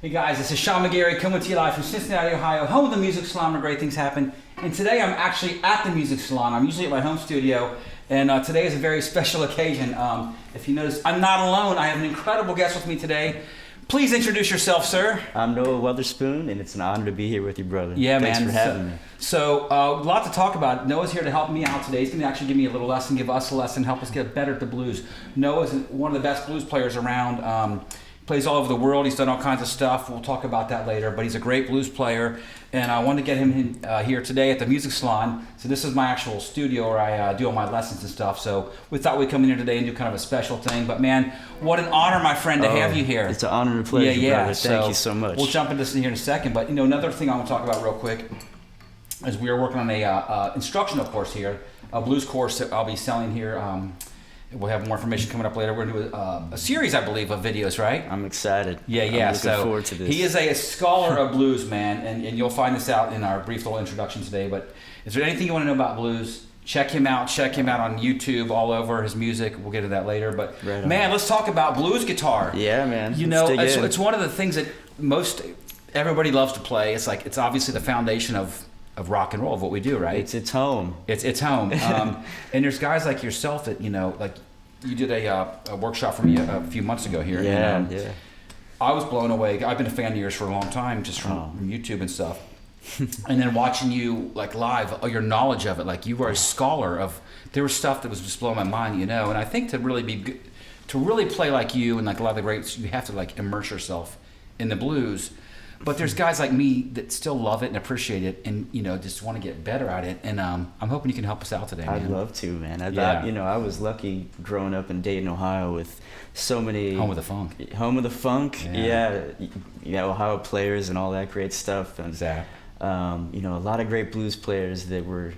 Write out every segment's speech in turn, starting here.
Hey guys, this is Sean McGarry coming to you live from Cincinnati, Ohio, home of the Music Salon where great things happen. And today I'm actually at the Music Salon. I'm usually at my home studio, and today is a very special occasion. If you notice, I'm not alone. I have an incredible guest with me today. Please introduce yourself, sir. I'm Noah Wotherspoon, and it's an honor to be here with you, brother. Yeah, Thanks man. for having me. So, a lot to talk about. Noah's here to help me out today. He's going to actually give me a little lesson, give us a lesson, help us get better at the blues. Noah's one of the best blues players around. Plays all over the world. He's done all kinds of stuff. We'll talk about that later, but he's a great blues player, and I wanted to get him here today at the Music Salon. So this is my actual studio where I do all my lessons and stuff. So we thought we'd come in here today and do kind of a special thing. But man, what an honor, my friend, to have you here. It's an honor and a pleasure, brother. Thank you so much. We'll jump into this in here in a second. But you know, another thing I want to talk about real quick as we are working on a instructional course here, a blues course that I'll be selling here. We'll have more information coming up later. We're going to do a series, I believe, of videos, right? I'm excited. Yeah. I'm looking So forward to this. he is a scholar of blues, man, and you'll find this out in our brief little introduction today. But is there anything you want to know about blues? Check him out. Check him out on YouTube, all over his music. We'll get to that later. But man, let's talk about blues guitar. Yeah, man. You know, it's one of the things that everybody loves to play. It's obviously the foundation of rock and roll, of what we do, right? It's home. It's home. And there's guys like yourself that, you know, like you did a workshop for me a few months ago here. Yeah, and, I was blown away. I've been a fan of yours for a long time, just from YouTube and stuff. And then watching you like live, your knowledge of it, like you were a scholar of. There was stuff that was just blowing my mind, you know. And I think to really be good, to really play like you and like a lot of the greats, you have to like immerse yourself in the blues. But there's guys like me that still love it and appreciate it, and you know, just want to get better at it. And I'm hoping you can help us out today, man. I'd love to, man. I was lucky growing up in Dayton, Ohio, with so many home of the funk. Ohio players and all that great stuff. And, exactly. A lot of great blues players that were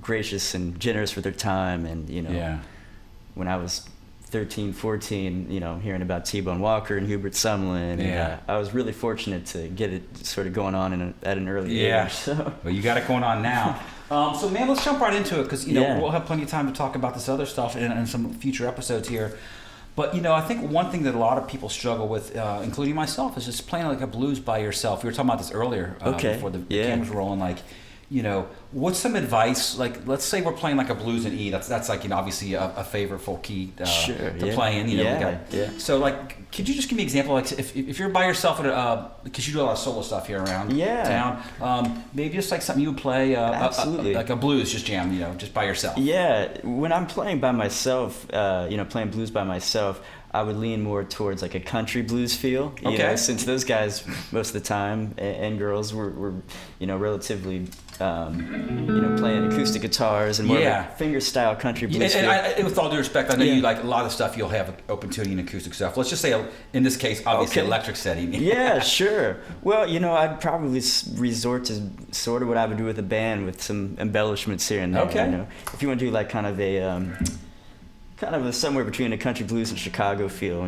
gracious and generous with their time. And when I was 13, 14, hearing about T-Bone Walker and Hubert Sumlin. And, I was really fortunate to get it sort of going on at an early age. So. Well, you got it going on now. So, man, let's jump right into it because, we'll have plenty of time to talk about this other stuff in some future episodes here. But, I think one thing that a lot of people struggle with, including myself, is just playing like a blues by yourself. We were talking about this earlier before the cameras were rolling, like, what's some advice? Like, let's say we're playing like a blues in E. That's like, obviously a favorite key to play in. So, like, could you just give me an example? Like, if you're by yourself, because you do a lot of solo stuff here around town, maybe just like something you would play, absolutely, like a blues just jam, just by yourself. Yeah, when I'm playing by myself, playing blues by myself, I would lean more towards like a country blues feel. You know, since those guys most of the time and girls were relatively playing acoustic guitars and more of a finger style country blues feel. And with all due respect, I know you like a lot of stuff you'll have open tuning and acoustic stuff. Let's just say in this case, obviously electric setting. Yeah, sure. Well, I'd probably resort to sort of what I would do with a band with some embellishments here and there. Okay. If you want to do like kind of a somewhere between a country blues and Chicago feel,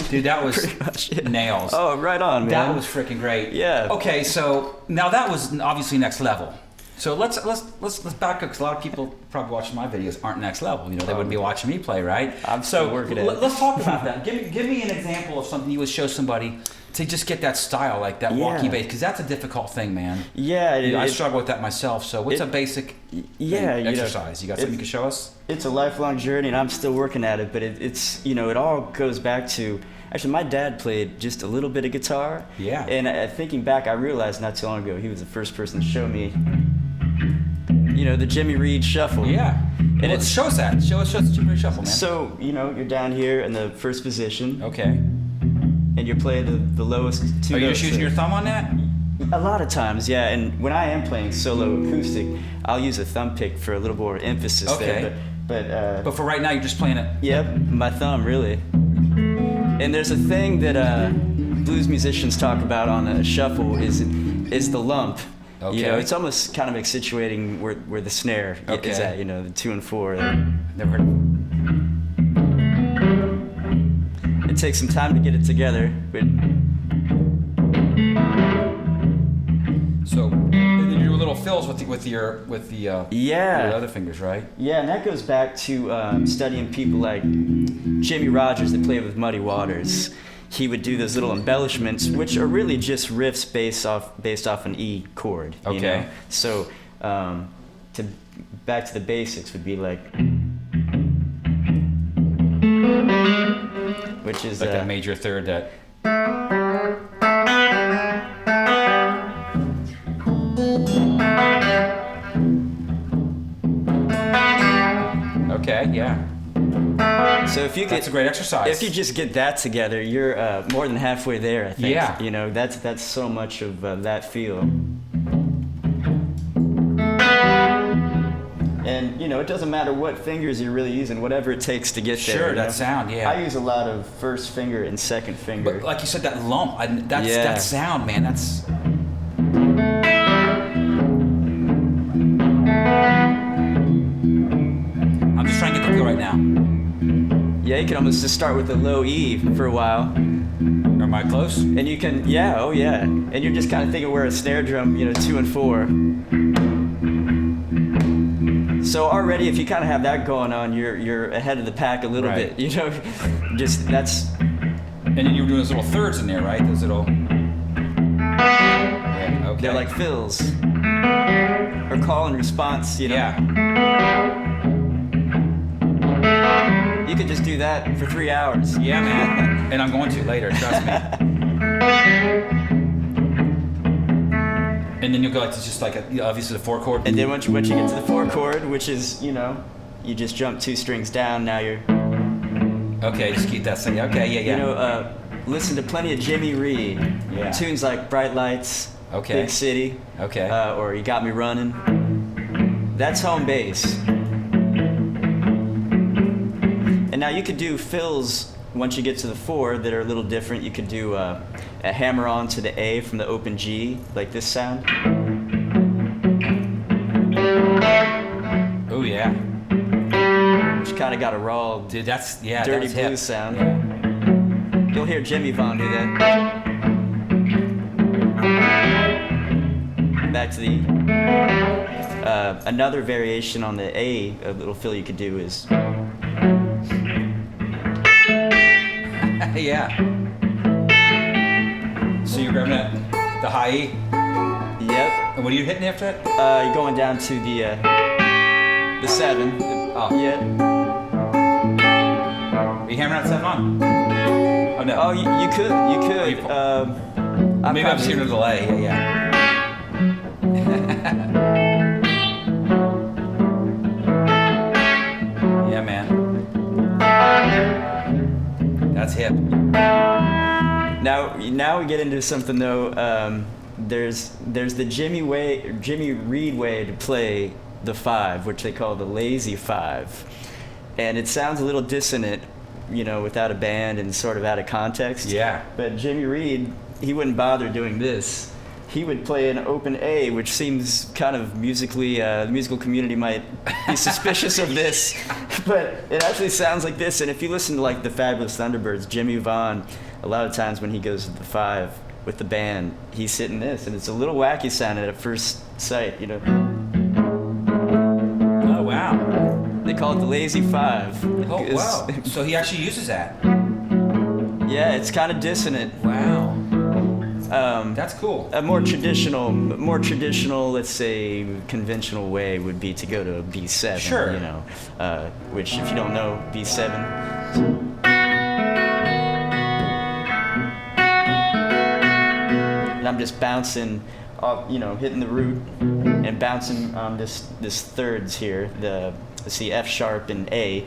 Dude, that was nails. Oh, right on, man. That was freaking great. Yeah. Okay, so now that was obviously next level. So let's let's back up, because a lot of people probably watching my videos aren't next level. You know, they wouldn't be watching me play, right? I'm still working at it. Let's talk about that. Give me an example of something you would show somebody to just get that style, like that walkie bass, because that's a difficult thing, man. Yeah, I struggle with that myself. So what's a basic exercise? You got something you can show us? It's a lifelong journey, and I'm still working at it. But it's it all goes back to. Actually, my dad played just a little bit of guitar. Yeah. And thinking back, I realized not too long ago he was the first person to show me, the Jimmy Reed shuffle. Yeah. And show us that. Show us the Jimmy Reed shuffle, man. So, you're down here in the first position. Okay. And you're playing the lowest two notes. Are you just using your thumb on that? A lot of times, yeah. And when I am playing solo acoustic, I'll use a thumb pick for a little more emphasis there. But for right now, you're just playing it. Yep, my thumb, really. And there's a thing that blues musicians talk about on a shuffle is the lump. Okay. It's almost kind of accentuating where the snare is at. The 2 and 4. Never heard of it. It takes some time to get it together, but. So, and then you do little fills with your other fingers, right? Yeah, and that goes back to studying people like Jimmy Rogers that played with Muddy Waters. He would do those little embellishments, which are really just riffs based off an E chord. Okay. So, back to the basics would be like, which is like that major third that. Okay, yeah. So that's a great exercise. If you just get that together, you're more than halfway there, I think. Yeah. That's so much of that feel. And it doesn't matter what fingers you're really using, whatever it takes to get there. Sure, that sound, yeah. I use a lot of first finger and second finger. But like you said, that lump, that sound, man, that's. I'm just trying to get the feel right now. Yeah, you can almost just start with a low E for a while. Am I close? And you can, oh yeah. And you're just kind of thinking where a snare drum, 2 and 4. So already, if you kind of have that going on, you're ahead of the pack a little bit. Just that's. And then you were doing those little thirds in there, right? Those little. Yeah, okay. They're like fills. Or call and response, Yeah. You could just do that for 3 hours. Yeah, man. And I'm going to later, trust me. And then you'll go to just like obviously the 4 chord. And then once you get to the 4 chord, which is, you just jump 2 strings down, now you're. Okay, just keep that thing. Okay, yeah. Listen to plenty of Jimmy Reed. Yeah. Tunes like Bright Lights, Big City, or You Got Me Running. That's home base. And now you could do fills once you get to the 4 that are a little different. You could do a hammer on to the A from the open G, like this sound. Oh yeah. Which kind of got a raw, dude, dirty blues sound. Yeah. You'll hear Jimmy Vaughn do that. Back to the another variation on the A, a little fill you could do is. Yeah. So you're grabbing the high E? Yep. And what are you hitting after that? You're going down to the 7. Oh. Yeah. Are you hammering that 7 on? Oh no. Oh, you could. Maybe I'm just hearing a delay. Yeah. Yeah, man. That's hip. Now we get into something though. There's the Jimmy Reed way to play the 5, which they call the lazy 5, and it sounds a little dissonant, without a band and sort of out of context. Yeah. But Jimmy Reed, he wouldn't bother doing this. He would play an open A, which seems kind of musically, the musical community might be suspicious of this, but it actually sounds like this. And if you listen to like the Fabulous Thunderbirds, Jimmy Vaughn, a lot of times when he goes to the 5 with the band, he's hitting this, and it's a little wacky sounding at first sight, call it the Lazy Five. Oh, wow. So he actually uses that. Yeah, it's kind of dissonant. Wow. That's cool. A more traditional, let's say, conventional way would be to go to a B7. Sure. You know, which if you don't know, B7. And I'm just bouncing off, you know, hitting the root and bouncing on this thirds here. Let's see, F sharp and A.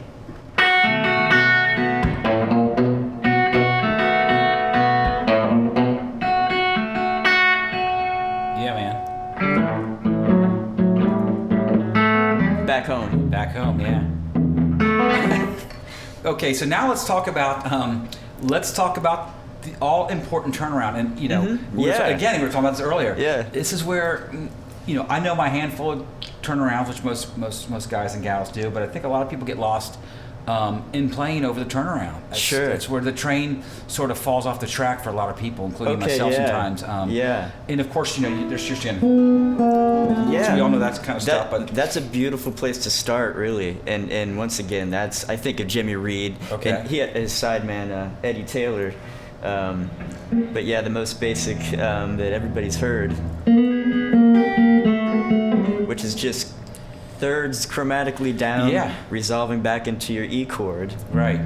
Back home, yeah. Okay, so now let's talk about the all important turnaround, and you know, we were talking about this earlier. Yeah. This is where, you know, I know my handful of turnarounds, which most guys and gals do, but I think a lot of people get lost in playing over the turnaround. Sure. It's where the train sort of falls off the track for a lot of people, including myself sometimes. And of course, you know, there's just so we all know that's kind of stuff. But that's a beautiful place to start, really. And once again, I think of Jimmy Reed. Okay. And he had his sideman Eddie Taylor. But yeah, the most basic that everybody's heard, which is just thirds chromatically down, resolving back into your E chord. Right.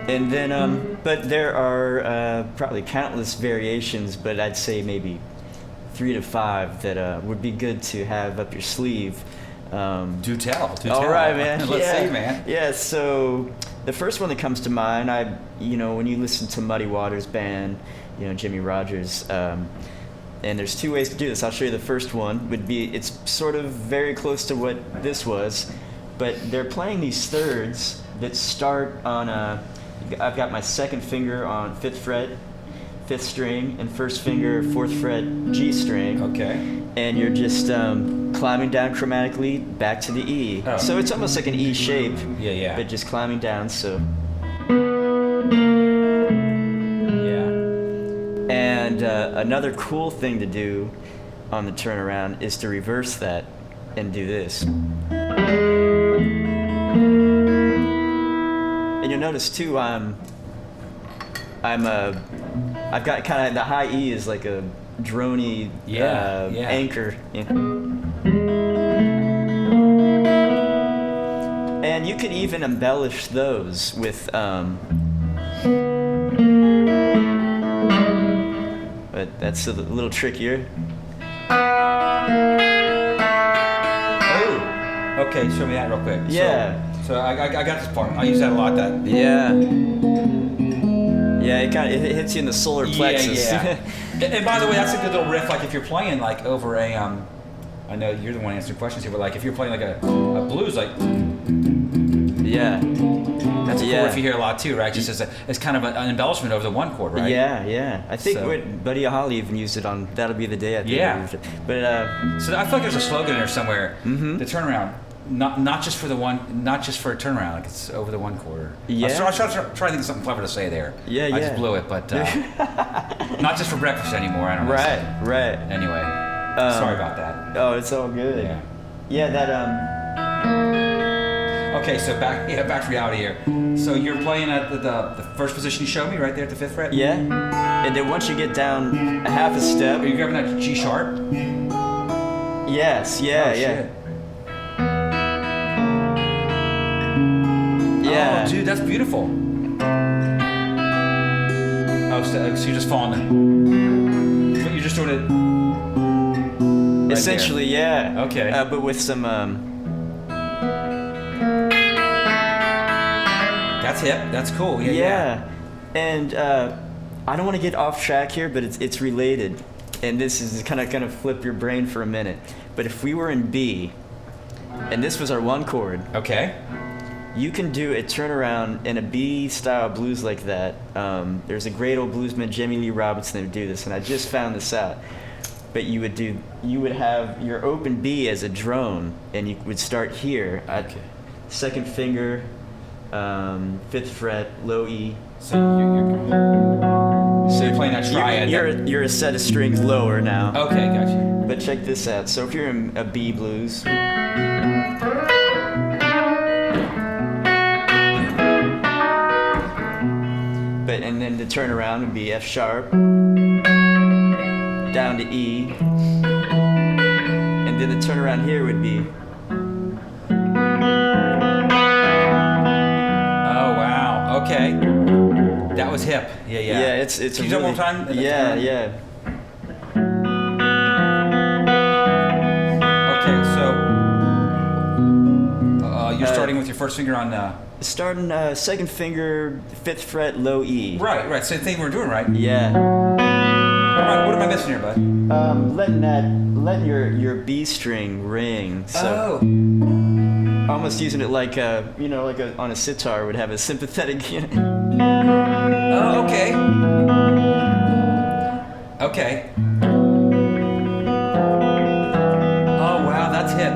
And then, but there are probably countless variations, but I'd say maybe 3 to 5 that would be good to have up your sleeve. Do tell. All right, man. Let's see, man. Yeah, so the first one that comes to mind, when you listen to Muddy Waters Band, you know, Jimmy Rogers, and there's 2 ways to do this. I'll show you the first one. It's sort of very close to what this was, but they're playing these thirds that start on I've got my 2nd finger on 5th fret, 5th string, and 1st finger, 4th fret, G string. Okay. And you're just climbing down chromatically back to the E. Oh. So it's almost like an E shape. Yeah. But just climbing down, so. And another cool thing to do on the turnaround is to reverse that and do this. And you'll notice too, I've got kind of the high E is like a droney anchor. And you could even embellish those with. But that's a little trickier. Oh, okay. Show me that real quick. Yeah. So I got this part. I use that a lot. Yeah, it hits you in the solar plexus. Yeah. And by the way, that's a good little riff. Like if you're playing like over a I know you're the one answering questions here, but like if you're playing like a blues, like that's a cool riff you hear a lot too, right? Just as kind of an embellishment over the 1 chord, right? Yeah. I think Buddy Holly even used it on "That'll Be the Day." I think. Yeah. But so I feel like there's a slogan in there somewhere. The turnaround, not just for a turnaround, like it's over the 1 chord. Yeah. I was trying to think of something clever to say there. Yeah. I just blew it, but not just for breakfast anymore. I don't know. Right. Anyway, sorry about that. Oh, it's all good. Yeah. That Okay, so back to reality here. So you're playing at the first position you showed me, right there at the 5th fret? Yeah. And then once you get down a half a step. Are you grabbing that G sharp? Yes, yeah. Yeah. Oh, dude, that's beautiful. Oh, so you're just falling. But you're just doing it. Right essentially, there. Yeah. Okay. But with some. That's hip. That's cool. Yeah. And I don't want to get off track here, but it's related. And this is kind of gonna flip your brain for a minute. But if we were in B, and this was our 1 chord. Okay. You can do a turnaround in a B-style blues like that. There's a great old bluesman, Jimmy Lee Robinson, that would do this, and I just found this out. But you would have your open B as a drone, and you would start here at 2nd finger, 5th fret, low E. So you're playing that triad. You're a set of strings lower now. Okay, gotcha. But check this out. So if you're in a B blues. turnaround would be F sharp, down to E, and then the turnaround here would be. Oh wow. Okay. That was hip. Yeah. Yeah, it's Can a you do it really, one more time? Yeah. Okay, so you're starting with your first finger on. Starting second finger, 5th fret, low E. Right. Same thing we're doing, right? Yeah. What am I missing here, bud? Letting your B string ring. So almost using it like on a sitar would have a sympathetic. Oh, okay. Okay. Oh wow, that's hip.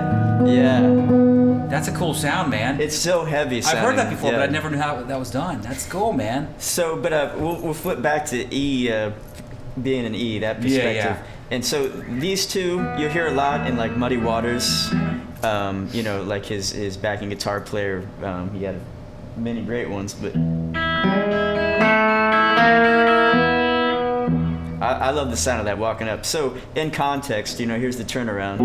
Yeah. That's a cool sound, man. It's so heavy sounding. I've heard that before, but I never knew how that was done. That's cool, man. So, but we'll flip back to E, being an E, that perspective. Yeah. And so these two, you'll hear a lot in like Muddy Waters, like his backing guitar player. He had many great ones, but I love the sound of that walking up. So in context, here's the turnaround.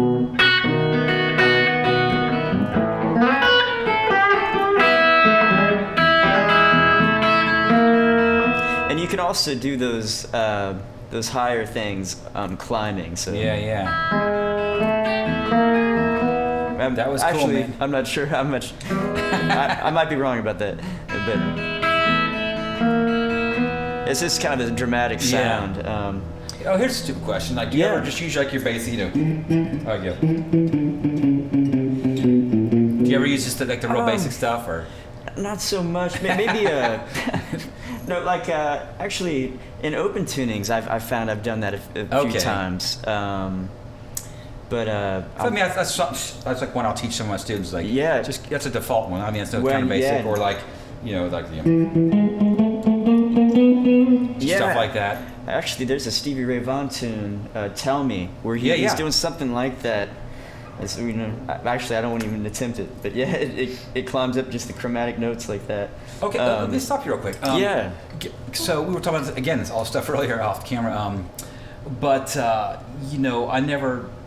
And you can also do those higher things climbing. So Yeah. That was actually, cool, man. I'm not sure how much. I might be wrong about that, but it's just kind of a dramatic sound. Oh, here's a stupid question. Like, do you ever just use like your bass, Oh, yeah. Do you ever use just the real basic stuff, or? Not so much. Maybe no, like actually in open tunings, I've found I've done that a few times. But I mean, that's like one I'll teach some of my students. Like, just that's a default one. I mean, it's no kind of basic, or like, stuff like that. Actually, there's a Stevie Ray Vaughan tune, "Tell Me," where he's doing something like that. It's, actually, I don't want to even attempt it, but yeah, it climbs up just the chromatic notes like that. Okay, let me stop you real quick. So we were talking about, again, this all stuff earlier off camera,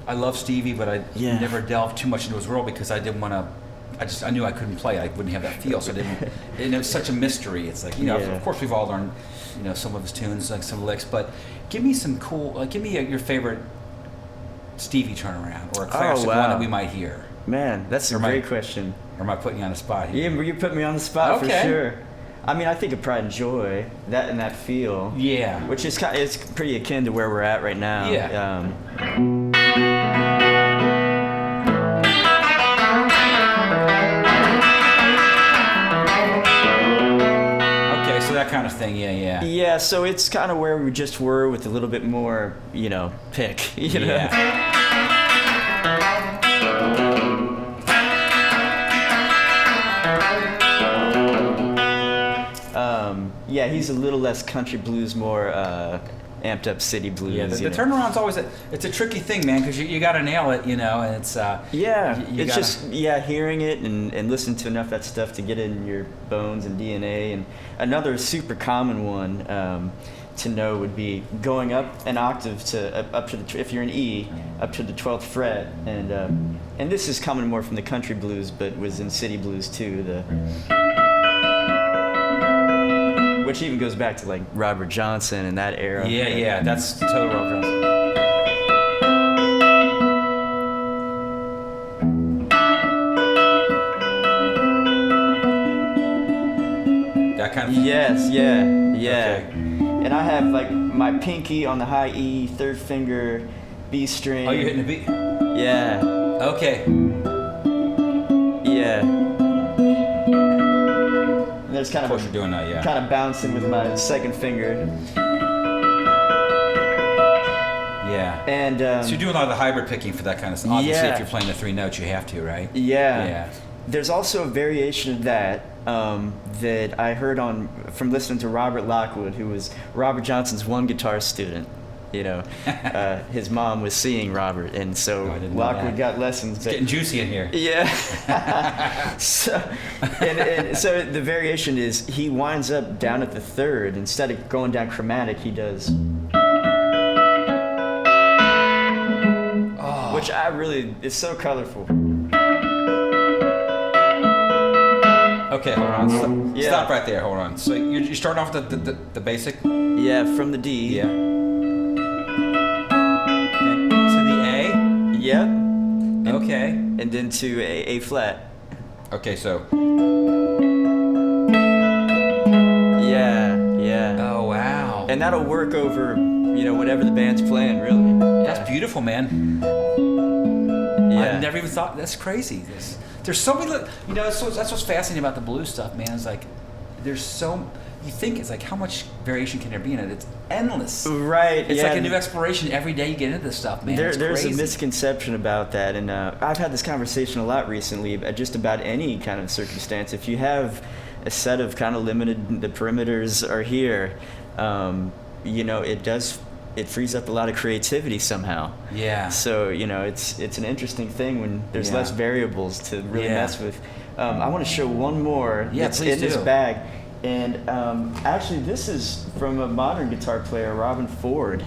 I love Stevie, but I never delved too much into his world because I didn't want to. I knew I couldn't play. I wouldn't have that feel, so I didn't. And it was such a mystery. It's like, of course we've all learned, some of his tunes, like some licks, but give me some cool. Give me your favorite Stevie turnaround, or a classic one that we might hear. Man, that's a great question. Or am I putting you on the spot here? Yeah, you put me on the spot for sure. I mean, I think of Pride and Joy, that feel. Yeah. Which is it's pretty akin to where we're at right now. Yeah. Okay, so that kind of thing. Yeah. Yeah, so it's kind of where we just were with a little bit more, pick. Yeah. Yeah, he's a little less country blues, more amped up city blues. Yeah, the turnaround's always it's a tricky thing, man, because you got to nail it, and it's hearing it and listening to enough of that stuff to get it in your bones and DNA. And another super common one to know would be going up an octave up to the, if you're in E, up to the 12th fret, and this is coming more from the country blues, but was in city blues too. Which even goes back to like Robert Johnson and that era. Yeah, that's total Robert Johnson. That kind of thing? Yes, yeah. Okay. And I have like my pinky on the high E, third finger, B string. Oh, you're hitting the B? Yeah. Okay. Yeah. And there's kind of you're doing that, yeah. Kind of bouncing with my second finger. Yeah. And so you're doing a lot of the hybrid picking for that kind of stuff. Obviously, if you're playing the three notes, you have to, right? Yeah. There's also a variation of that that I heard from listening to Robert Lockwood, who was Robert Johnson's one guitar student. You know, his mom was seeing Robert, and so Lockwood got lessons. It's getting juicy in here. Yeah. so the variation is he winds up down at the third. Instead of going down chromatic, he does. Oh. Which it's so colorful. Okay, hold on. Stop right there. Hold on. So you're starting off the basic. Yeah, from the D. Yeah. And to the A. Yep. Okay. And then to A flat. Okay, so. Yeah. Oh wow. And that'll work over, whatever the band's playing, really. That's beautiful, man. Yeah. I never even thought. That's crazy. There's so many. That's what's fascinating about the blues stuff, man. Is like, there's so. You think it's like, how much variation can there be in it? It's endless. Right. It's like a new exploration every day you get into this stuff, man. There's crazy. a misconception about that, and I've had this conversation a lot recently, just about any kind of circumstance. If you have a set of kind of limited, the perimeters are here, it frees up a lot of creativity somehow. Yeah. So it's an interesting thing when there's less variables to really mess with. I want to show one more. Yeah, please in do. this bag. And actually, this is from a modern guitar player, Robin Ford,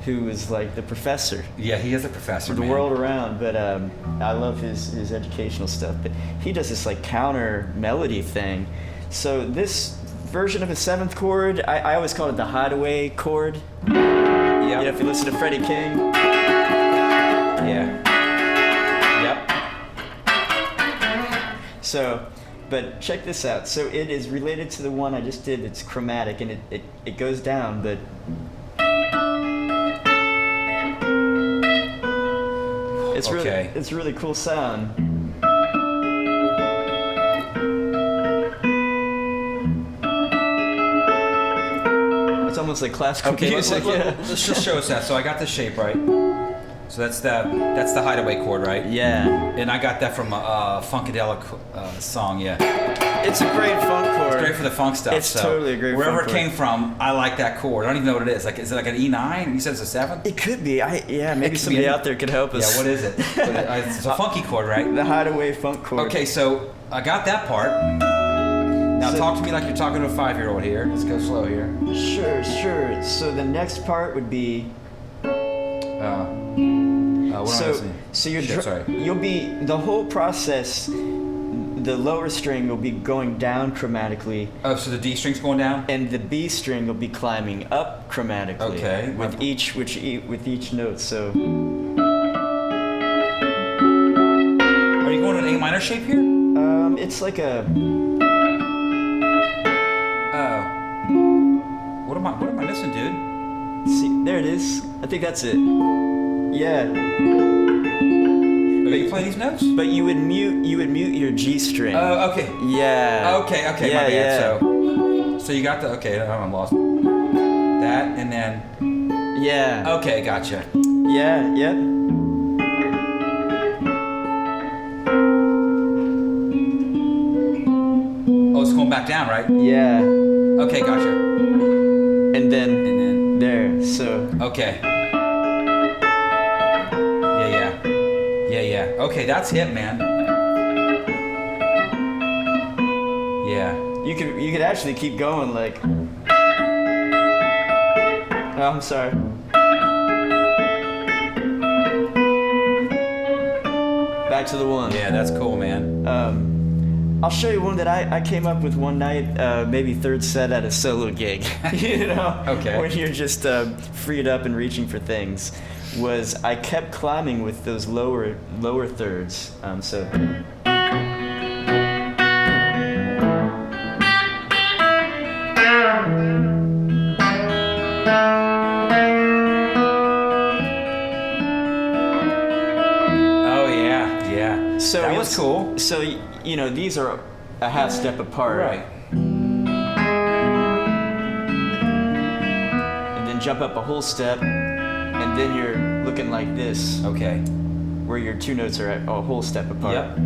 who is like the professor. Yeah, he is a professor. For the world around, but I love his educational stuff. But he does this like counter melody thing. So this version of a seventh chord, I always call it the hideaway chord. Yeah. If you listen to Freddie King. Yeah. Yep. So. But check this out. So it is related to the one I just did. It's chromatic, and it goes down, but it's a really cool sound. It's almost like classical music. Let's just show us that. So I got the shape right. So that's the hideaway chord, right? Yeah. And I got that from a Funkadelic song, yeah. It's a great funk chord. It's great for the funk stuff. It's totally a great wherever funk it came from, I like that chord. I don't even know what it is. Like, is it like an E9? You said it's a 7? It could be. Maybe somebody out there could help us. Yeah, what is it? It's a funky chord, right? The hideaway funk chord. Okay, so I got that part. Now talk to me like you're talking to a 5-year-old here. Let's go slow here. Sure. So the next part would be. What am I listening? So you'll be the whole process. The lower string will be going down chromatically. Oh, so the D string's going down, and the B string will be climbing up chromatically. Okay. With each note. So. Are you going to an A minor shape here? It's like a. What am I missing, dude? See, there it is. I think that's it. Yeah. Are you playing these notes? But you would mute your G string. Oh, okay. Yeah. Okay, my bad. Yeah. So you got I'm lost. That and then. Yeah. Okay, gotcha. Yeah. Yep. Oh, it's going back down, right? Yeah. Okay, gotcha. And then there. So. Okay. Yeah. Okay, that's it, man. Yeah. You could actually keep going like. Oh, I'm sorry. Back to the one. Yeah, that's cool, man. I'll show you one that I came up with one night, maybe third set at a solo gig. Okay. When you're just freed up and reaching for things. Was I kept climbing with those lower thirds. So. Oh yeah. So that was cool. So these are a half step apart. Right. And then jump up a whole step. And then you're looking like this. Okay. Where your two notes are a whole step apart. Yep.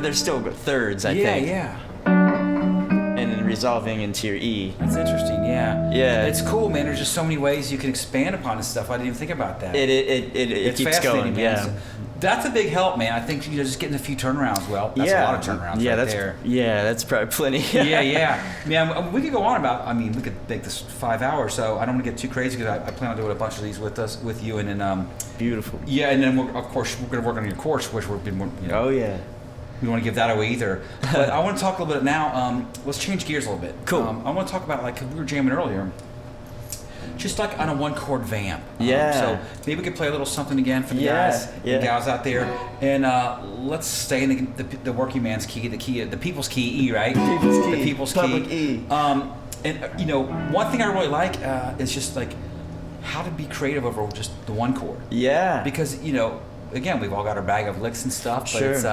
They're still thirds, I think. Yeah. And then resolving into your E. That's interesting. Yeah. Yeah. It's cool, man. There's just so many ways you can expand upon this stuff. I didn't even think about that. It keeps going. Man. Yeah. So that's a big help, man. I think just getting a few turnarounds. Well, that's a lot of turnarounds there. Yeah, that's probably plenty. Yeah, we could go on about. I mean, we could make this 5 hours. So I don't want to get too crazy because I plan on doing a bunch of these with you, and then beautiful. Yeah, and then we're going to work on your course, which we've been. Oh yeah. We want to give that away either. But I want to talk a little bit now. Let's change gears a little bit. Cool. I want to talk about, like, we were jamming earlier, just like on a one-chord vamp. Yeah. So maybe we could play a little something again for the guys and gals out there. And let's stay in the working man's key, the people's key, E, right? People's key. The people's Public key. E. And, one thing I really like is just, like, how to be creative over just the one chord. Yeah. Because, again, we've all got our bag of licks and stuff, but it's...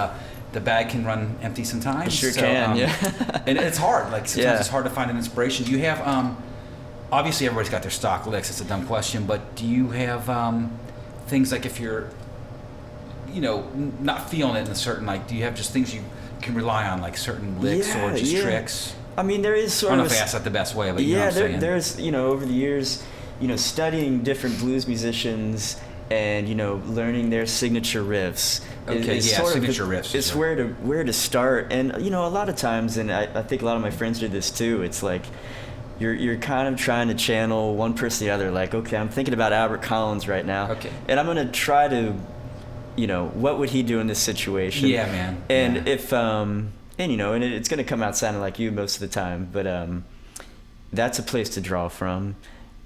the bag can run empty sometimes. It sure can, yeah. And it's hard. Like, sometimes it's hard to find an inspiration. Do you have, obviously everybody's got their stock licks. It's a dumb question, but do you have things like if you're, not feeling it in a certain, like, do you have just things you can rely on, like certain licks or just tricks? I mean, there is sort of... I of... don't know if I asked that the best way, but you know what I'm saying. There's, over the years, studying different blues musicians and, learning their signature riffs. Okay, signature riffs. It's where to start. And, a lot of times, and I think a lot of my friends do this too, it's like you're kind of trying to channel one person or the other. Like, okay, I'm thinking about Albert Collins right now. Okay. And I'm going to try to, what would he do in this situation? Yeah, man. And if, and it's going to come out sounding like you most of the time, but that's a place to draw from.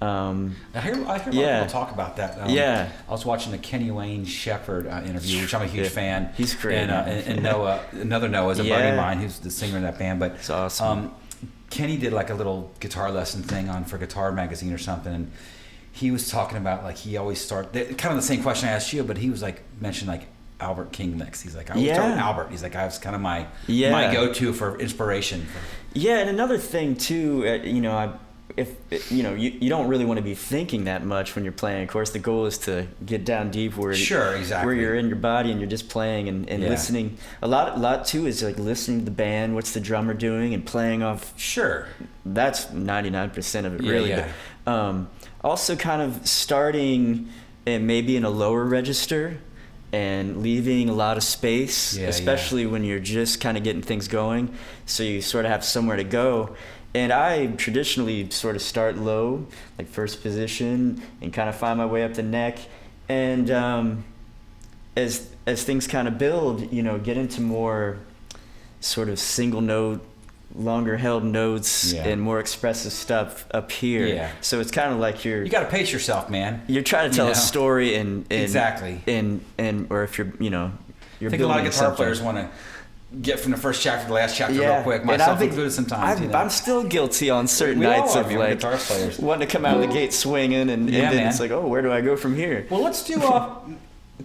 I hear a lot of people talk about that. I was watching the Kenny Wayne Shepherd interview, which I'm a huge fan. He's great. And Noah, another Noah is a buddy of mine who's the singer in that band. But it's awesome. Kenny did like a little guitar lesson thing for Guitar Magazine or something, and he was talking about, like, he always kind of the same question I asked you, but he was like mentioned like Albert King licks. He's like, I always start with Albert. He's like, I was kind of my go-to for inspiration. Yeah, and another thing too, if you don't really want to be thinking that much when you're playing. Of course, the goal is to get down deep where you're in your body and you're just playing and listening. A lot too is like listening to the band, what's the drummer doing, and playing off. Sure, that's 99% of it, really. Yeah. But, also, kind of starting maybe in a lower register and leaving a lot of space, especially when you're just kind of getting things going, so you sort of have somewhere to go. And I traditionally sort of start low, like first position, and kind of find my way up the neck. And as things kind of build, get into more sort of single note, longer held notes, and more expressive stuff up here. Yeah. So it's kind of like you got to pace yourself, man. You're trying to tell a story, and exactly. And or if you're you're I think a lot of guitar players want to get from the first chapter to the last chapter real quick. Myself included sometimes. I'm still guilty on certain nights of like wanting to come out of the gate swinging, and then it's like, oh, where do I go from here? Well, let's do.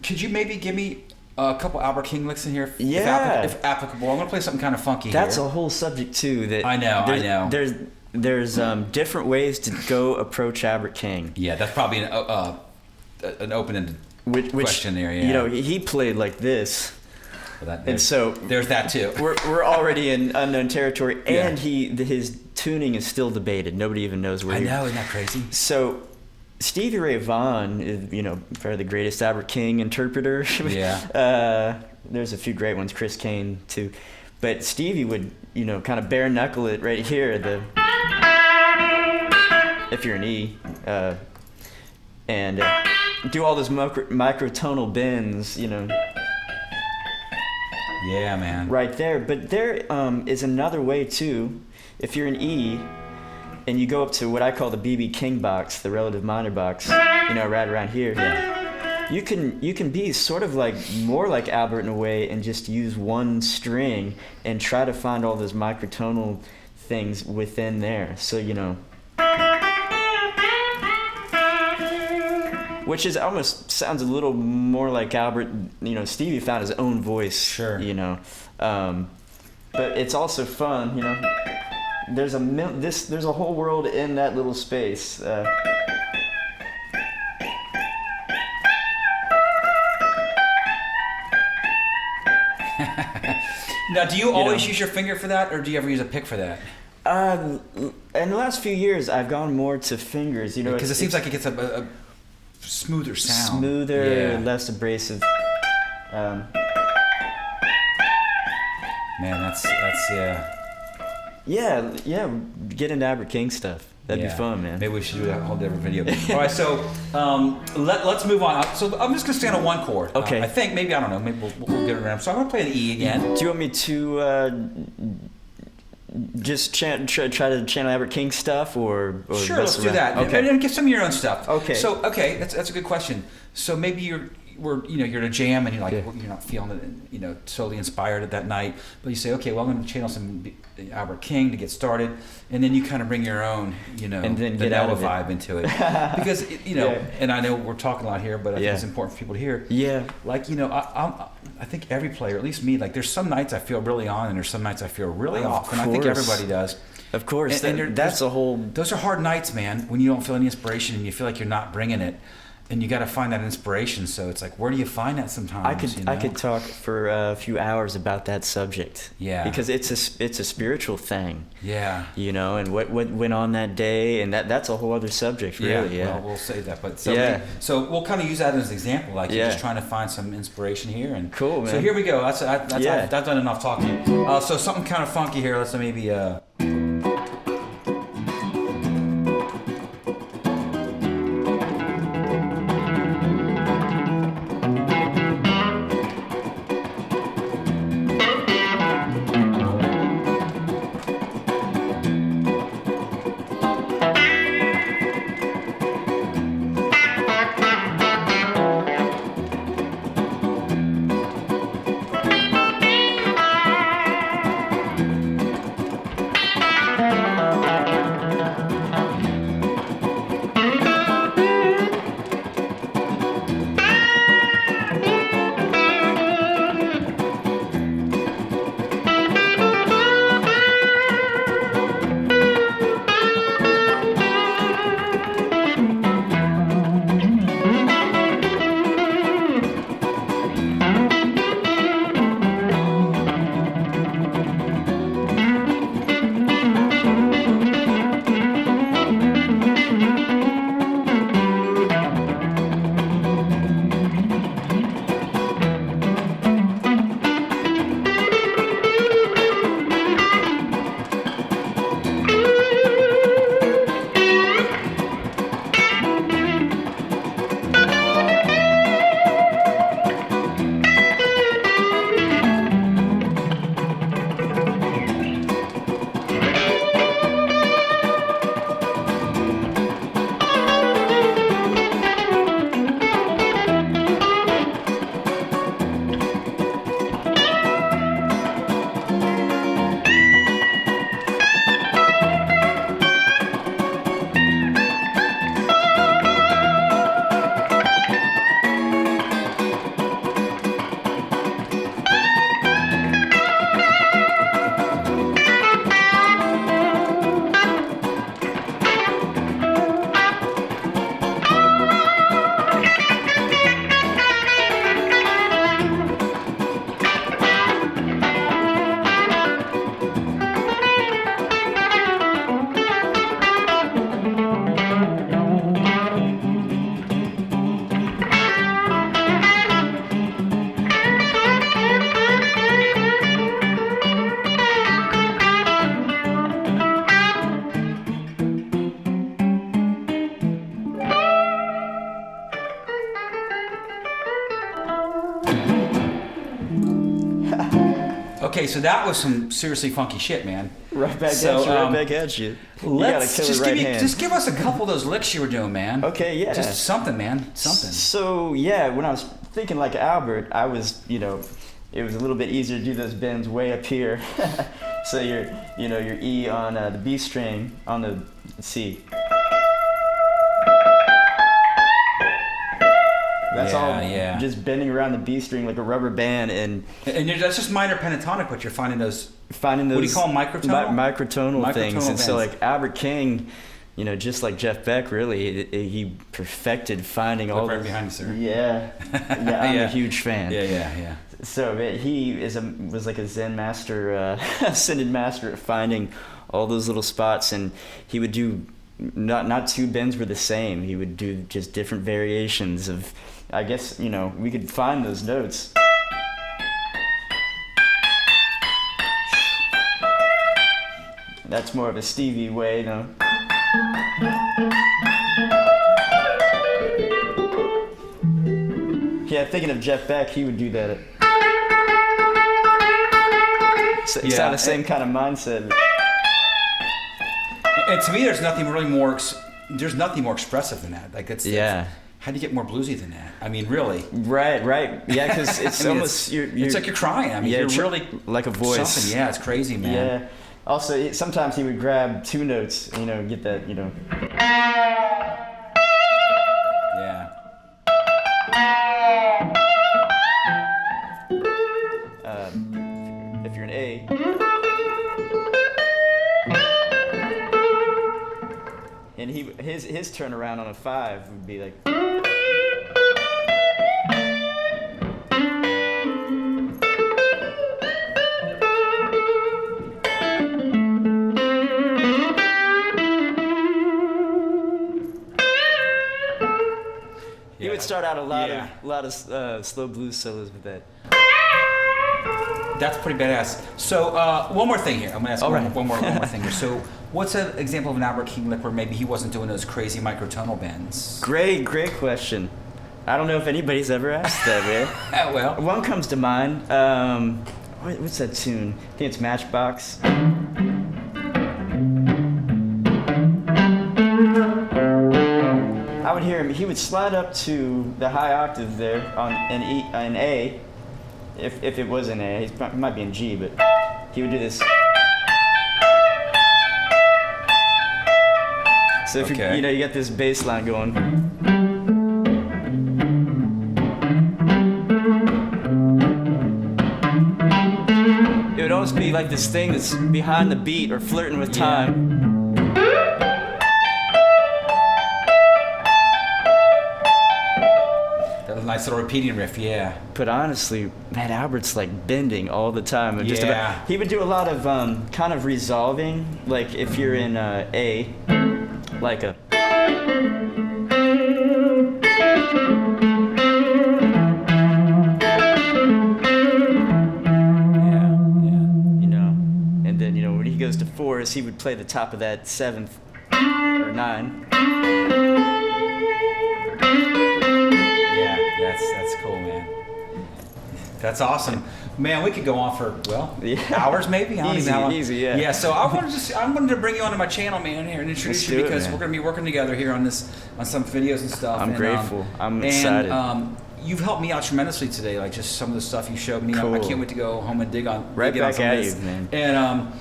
Could you maybe give me a couple Albert King licks in here? If applicable. I'm gonna play something kind of funky. That's a whole subject too. That I know. There's different ways to go approach Albert King. Yeah, that's probably an open-ended question there. Yeah. He played like this. And so there's that too. We're already in unknown territory, and his tuning is still debated. Nobody even knows where. I know, isn't that crazy? So Stevie Ray Vaughan is, probably the greatest Albert King interpreter. Yeah. There's a few great ones, Chris Kane too, but Stevie would, kind of bare knuckle it right here. If you're an E, and do all those microtonal bends, Yeah, man. Right there. But there is another way, too. If you're an E and you go up to what I call the B.B. King box, the relative minor box, right around here, you can be sort of like more like Albert in a way and just use one string and try to find all those microtonal things within there. So, which is almost sounds a little more like Albert. Stevie found his own voice. Sure. But it's also fun. There's a whole world in that little space. Now, do you always use your finger for that, or do you ever use a pick for that? In the last few years, I've gone more to fingers. You know, because it seems like it gets a smoother sound, smoother, less abrasive. Man, that's yeah. Yeah. Get into Albert King stuff. That'd be fun, man. Maybe we should do that whole different video. All right, so let's move on. So I'm just gonna stay on a 1 chord. Okay. I think maybe I don't know. Maybe we'll get it around. So I'm gonna play the E again. Do you want me to just try to channel Albert King stuff, or sure, mess let's do around? that. Okay. And give some of your own stuff. Okay. So that's a good question. So maybe you're in a jam and you're like you're not feeling totally inspired at that night, but you say, okay, well, I'm going to channel some Albert King to get started, and then you kind of bring your own and then the get out of Noah vibe into it, because and I know we're talking a lot here, but I think it's important for people to hear. Yeah. Like I think every player, at least me, like there's some nights I feel really on and there's some nights I feel really off, and I think everybody does. Of course, and that's a whole. Those are hard nights, man, when you don't feel any inspiration and you feel like you're not bringing it. And you got to find that inspiration. So it's like, where do you find that sometimes? I could talk for a few hours about that subject. Yeah. Because it's a spiritual thing. Yeah. And what went on that day, and that's a whole other subject, really. Yeah. Well, we'll save that, but so we'll kind of use that as an example. Like you're just trying to find some inspiration here, and cool, man. So here we go. That's I've done enough talking. So something kind of funky here. Let's maybe. Okay, so that was some seriously funky shit, man. Right back at you. Let's just give us a couple of those licks you were doing, man. Okay, yeah. Just something, man. Something. So yeah, when I was thinking like Albert, I was, it was a little bit easier to do those bends way up here. So your E on the B string on the C. That's just bending around the B string like a rubber band, and that's just minor pentatonic, but you're finding those. What do you call them, microtonal things? And so like Albert King, just like Jeff Beck, really, he perfected finding all. Right behind you, sir. Yeah, I'm a huge fan. Yeah. So man, was like a Zen master, ascended master at finding all those little spots, and he would do not two bends were the same. He would do just different variations of, I guess, we could find those notes. That's more of a Stevie way, Yeah, thinking of Jeff Beck, he would do that. It's not the same kind of mindset. And to me, there's nothing more expressive than that. Like how do you get more bluesy than that? I mean, really. Right. Yeah, because it's almost it's like you're crying. I mean, you're really like a voice. Something. Yeah, it's crazy, man. Yeah. Also, sometimes he would grab two notes, get that, Yeah. If you're an A. And his turnaround on a 5 would be like. He would start out a lot of slow blues solos with that. That's pretty badass. So one more thing here. I'm gonna ask one more thing here. So what's an example of an Albert King lick where maybe he wasn't doing those crazy microtonal bends? Great question. I don't know if anybody's ever asked that, man. Well, one comes to mind. What's that tune? I think it's Matchbox. I would hear him. He would slide up to the high octave there on an A, if it was an A. He might be in G, but he would do this. So if you get this bass line going. It would almost be like this thing that's behind the beat or flirting with time. Nice little repeating riff, yeah. But honestly, man, Albert's like bending all the time. And he would do a lot of kind of resolving, like if you're in A, like a. Yeah. And then, when he goes to 4s, he would play the top of that 7th or 9. That's cool, man. That's awesome, man. We could go on for hours, maybe. I don't even know how long. Easy, yeah. Yeah. So I wanted to bring you onto my channel, man, here and introduce you because we're going to be working together here on some videos and stuff. I'm grateful. I'm excited. You've helped me out tremendously today, like just some of the stuff you showed me. Cool. I can't wait to go home and dig back at you, man. And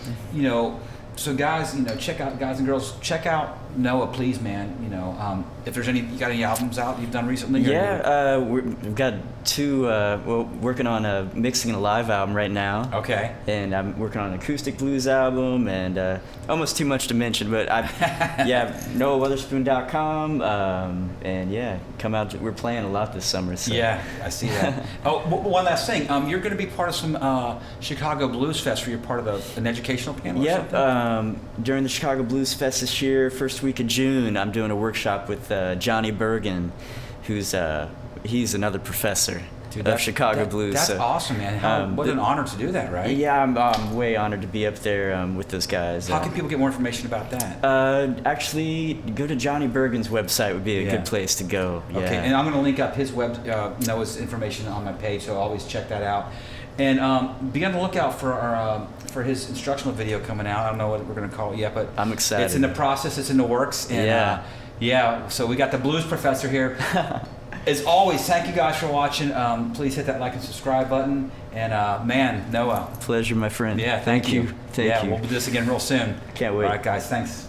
so guys, check out, guys and girls, check out Noah, please, man. If there's you got any albums out you've done recently? Yeah, we've got 2. We're working on mixing a live album right now. Okay. And I'm working on an acoustic blues album, and almost too much to mention, but NoahWotherspoon.com, and come out. We're playing a lot this summer. So. Yeah, I see that. One last thing. You're going to be part of some Chicago Blues Fest, where you're part of an educational panel. Yep. During the Chicago Blues Fest this year, first week of June, I'm doing a workshop with Johnny Bergen, who's he's another professor of Chicago Blues. That's awesome, man. What an honor to do that, right? Yeah, I'm way honored to be up there with those guys. How can people get more information about that? Actually, go to Johnny Bergen's website would be a good place to go. Yeah. Okay, and I'm going to link up his Noah's information on my page, so always check that out. And be on the lookout for his instructional video coming out. I don't know what we're going to call it yet, but I'm excited. It's in the process. It's in the works. And, so we got the blues professor here. As always, thank you guys for watching. Please hit that like and subscribe button. And man, Noah. Pleasure, my friend. Yeah, thank you. Thank you. We'll do this again real soon. Can't wait. All right, guys. Thanks.